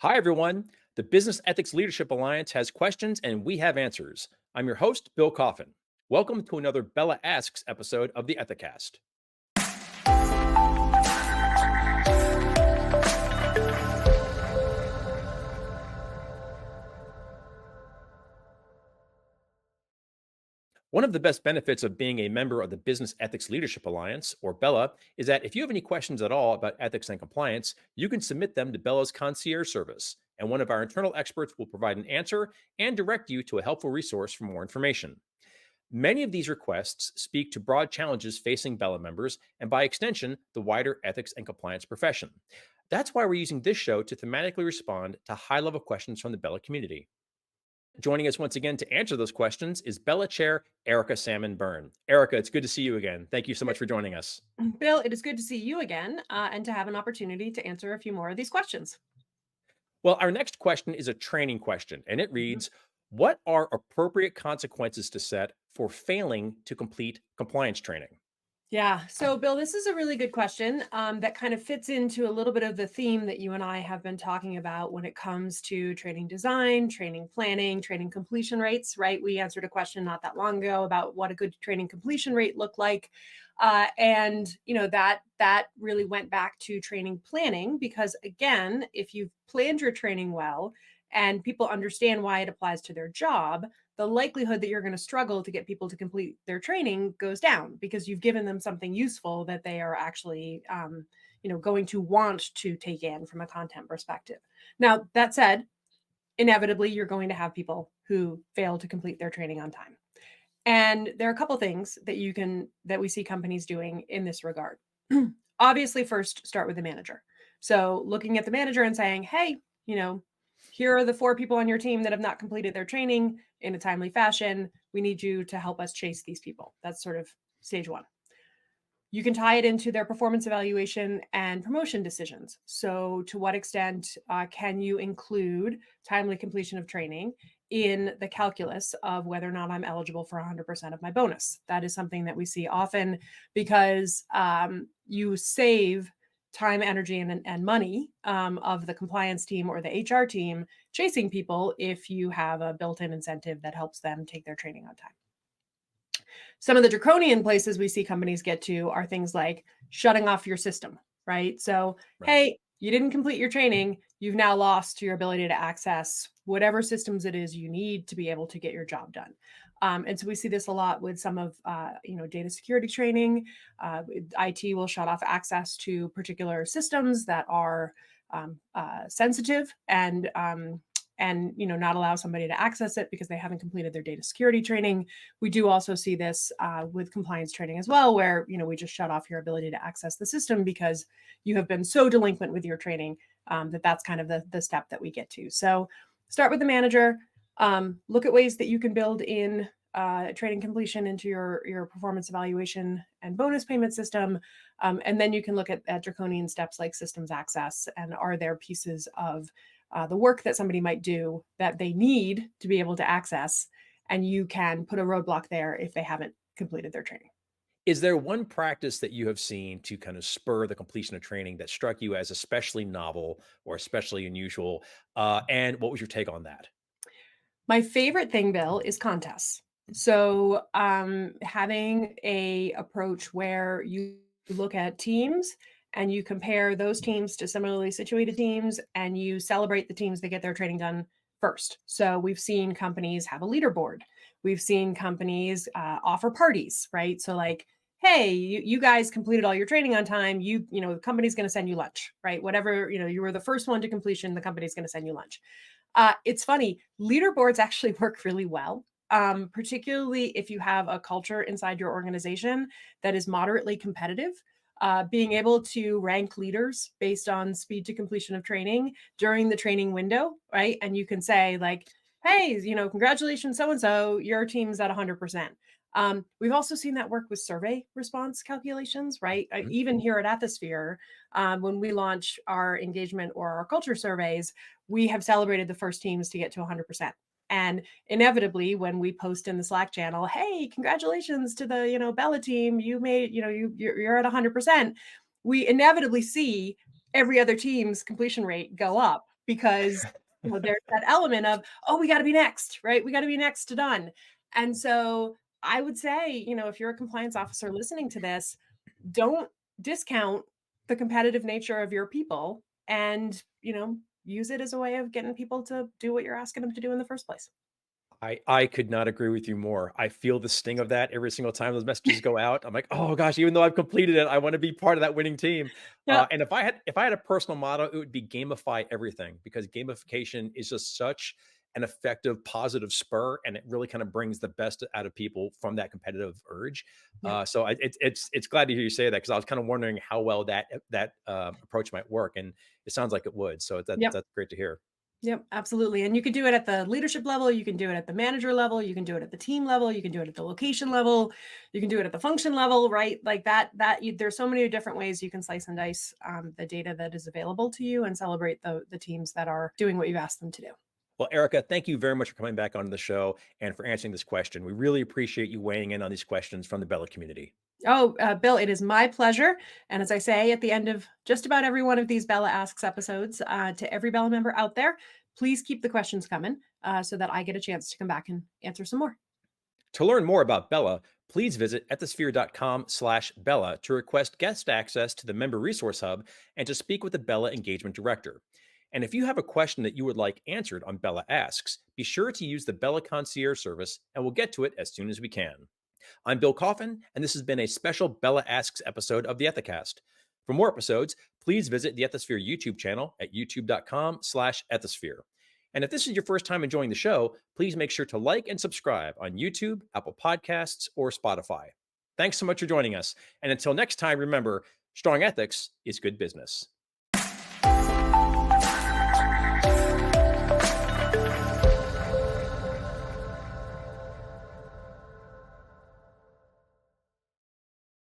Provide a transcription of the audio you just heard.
Hi, everyone. The Business Ethics Leadership Alliance has questions and we have answers. I'm your host, Bill Coffin. Welcome to another BELA Asks episode of the Ethicast. One of the best benefits of being a member of the Business Ethics Leadership Alliance, or BELA, is that if you have any questions at all about ethics and compliance, you can submit them to BELA's concierge service, and one of our internal experts will provide an answer and direct you to a helpful resource for more information. Many of these requests speak to broad challenges facing BELA members and, by extension, the wider ethics and compliance profession. That's why we're using this show to thematically respond to high level questions from the BELA community. Joining us once again to answer those questions is BELA Chair Erica Salmon Byrne. Erica, it's good to see you again. Thank you so much for joining us. Bill, it is good to see you again and to have an opportunity to answer a few more of these questions. Well, our next question is a training question, and it Mhm. reads: what are appropriate consequences to set for failing to complete compliance training? Yeah. So, Bill, this is a really good question that kind of fits into a little bit of the theme that you and I have been talking about when it comes to training design, training planning, training completion rates, right? We answered a question not that long ago about what a good training completion rate looked like. That really went back to training planning because, again, if you've planned your training well and people understand why it applies to their job, the likelihood that you're going to struggle to get people to complete their training goes down because you've given them something useful that they are actually going to want to take in from a content perspective. Now, that said, inevitably you're going to have people who fail to complete their training on time, and there are a couple things that we see companies doing in this regard. Obviously, first start with the manager. So looking at the manager and saying, hey, you know here are the 4 people on your team that have not completed their training in a timely fashion. We need you to help us chase these people. That's sort of stage one. You can tie it into their performance evaluation and promotion decisions. So, to what extent can you include timely completion of training in the calculus of whether or not I'm eligible for 100% of my bonus? That is something that we see often because you save time, energy, and money of the compliance team or the HR team chasing people if you have a built in incentive that helps them take their training on time. Some of the draconian places we see companies get to are things like shutting off your system, right? So, Right. hey, you didn't complete your training. You've now lost your ability to access whatever systems it is you need to be able to get your job done. And so we see this a lot with some of data security training. IT will shut off access to particular systems that are sensitive and not allow somebody to access it because they haven't completed their data security training. We do also see this with compliance training as well, where we just shut off your ability to access the system because you have been so delinquent with your training that's kind of the step that we get to. So start with the manager. Look at ways that you can build in training completion into your performance evaluation and bonus payment system. And then you can look at draconian steps like systems access, and are there pieces of the work that somebody might do that they need to be able to access, and you can put a roadblock there if they haven't completed their training. Is there one practice that you have seen to kind of spur the completion of training that struck you as especially novel or especially unusual? And what was your take on that? My favorite thing, Bill, is contests. So having a approach where you look at teams and you compare those teams to similarly situated teams and you celebrate the teams that get their training done first. So we've seen companies have a leaderboard. We've seen companies offer parties, right? So like, hey, you guys completed all your training on time. The company's going to send you lunch, right? Whatever, you were the first one to completion, the company's going to send you lunch. It's funny, leaderboards actually work really well, particularly if you have a culture inside your organization that is moderately competitive. Being able to rank leaders based on speed to completion of training during the training window, right? And you can say, like, hey, congratulations, so and so, your team's at 100%. We've also seen that work with survey response calculations, right? Mhm. Even here at Ethisphere, when we launch our engagement or our culture surveys, we have celebrated the first teams to get to 100%. And inevitably, when we post in the Slack channel, hey, congratulations to the BELA team, you made you're at 100%. We inevitably see every other team's completion rate go up because there's that element of, oh, we got to be next, right? We got to be next to done. And so I would say, if you're a compliance officer listening to this, don't discount the competitive nature of your people and, use it as a way of getting people to do what you're asking them to do in the first place. I could not agree with you more. I feel the sting of that every single time those messages go out. I'm like, "Oh gosh, even though I've completed it, I wanna be part of that winning team." Yep. And if I had a personal motto, it would be gamify everything because gamification is just such an effective positive spur, and it really kind of brings the best out of people from that competitive urge. Yep. So it's glad to hear you say that because I was kind of wondering how well that approach might work, and it sounds like it would. So Yep. that's great to hear. Yep, absolutely. And you can do it at the leadership level, you can do it at the manager level, you can do it at the team level, you can do it at the location level, you can do it at the function level, right? Like there's so many different ways you can slice and dice the data that is available to you and celebrate the teams that are doing what you've asked them to do. Well, Erica, thank you very much for coming back onto the show and for answering this question. We really appreciate you weighing in on these questions from the Bella community. Oh, Bill, it is my pleasure. And as I say at the end of just about every one of these Bella Asks episodes, to every Bella member out there, please keep the questions coming so that I get a chance to come back and answer some more. To learn more about Bella, please visit ethisphere.com/Bella to request guest access to the Member Resource Hub and to speak with the Bella Engagement Director. And if you have a question that you would like answered on Bella Asks, be sure to use the Bella Concierge service and we'll get to it as soon as we can. I'm Bill Coffin, and this has been a special Bella Asks episode of the Ethicast. For more episodes, please visit the Ethisphere YouTube channel at youtube.com/Ethisphere. And if this is your first time enjoying the show, please make sure to like and subscribe on YouTube, Apple Podcasts, or Spotify. Thanks so much for joining us. And until next time, remember, strong ethics is good business.